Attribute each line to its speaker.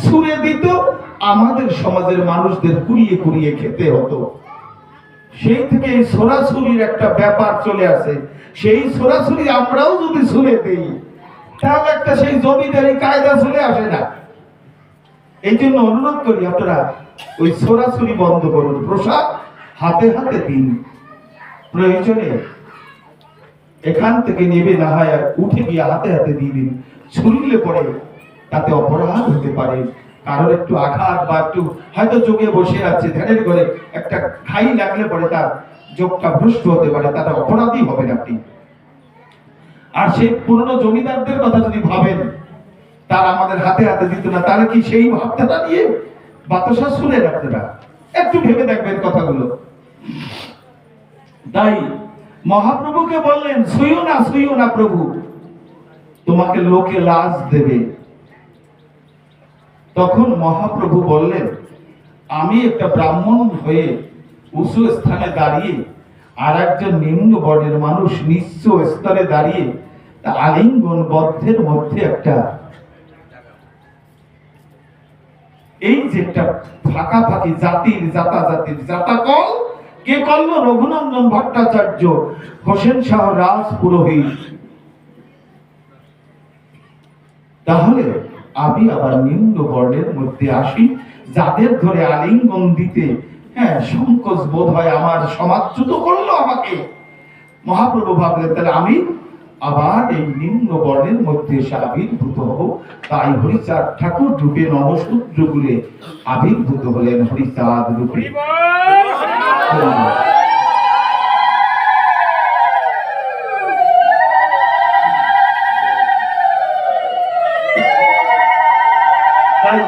Speaker 1: ছুঁড়ে দিত, আমাদের সমাজের মানুষদের কুড়িয়ে কুড়িয়ে খেতে হতো। সেই থেকে এই ছোড়াছুরির একটা ব্যাপার চলে আসে। সেই ছোড়াছুরি আমরাও যদি ছুঁড়ে দেই, তাহলে একটা সেই জমিদারি কায়দা চলে আসে না। এই জন্য অনুরোধ করি, আপনারা ওই ছোড়াছুরি বন্ধ করুন, প্রসাদ হাতে হাতে দিন। প্রয়োজনে এখান থেকে নেবে, না হয় উঠে গিয়ে হাতে হাতে দিয়ে দিন। ছুড়লে পরে তাতে অপরাধ হতে পারে, কারোর একটু আঘাত বা একটু হয়তো যোগে বসে আছে ধ্যানের ঘরে, একটা খাই লাগলে পরে তার যোগটা ভ্রষ্ট হতে পারে, তাতে অপরাধী হবেন আপনি। আর সেই পুরনো জমিদারদের কথা যদি ভাবেন, তারা আমাদের হাতে হাতে দিত না, তাহলে কি সেই ভাবটা নিয়ে বাতাসা শুনে আপনারা একটু ভেবে দেখবেন কথাগুলো। তাই মহাপ্রভুকে বললেন, ছুঁয়ো না প্রভু, তোমাকে লোকে লাজ দেবে। তখন মহাপ্রভু বললেন, আমি একটা ব্রাহ্মণ হয়ে উঁচু স্থানে দাঁড়িয়ে আর একজন নিম্ন বর্ণের মানুষ নিচ্চ স্তরে দাঁড়িয়ে আলিঙ্গন বদ্ধের মধ্যে একটা এই যে একটা ফাঁকাফাঁকি জাতির জাতাকল কে করল? রঘুনন্দন ভট্টাচার্য, হোসেন শাহ রাজ পুরোহিত। তাহলে আমি আবার নিম্ন বর্ণের মধ্যে আসি, যাদের ধরে আলিঙ্গন দিতে সংকোচ বোধ হয়, আমার সমাজচ্যুত করলো আমাকে। মহাপ্রভু ভাবলেন, তাহলে আমি আবার এই নিম্ন বর্ণের মধ্যে এসে আবির্ভূত হব। তাই হরিচাঁদ ঠাকুর রূপে নবশূদ্র গুলে আবির্ভূত হলেন হরিচাঁদ রূপে।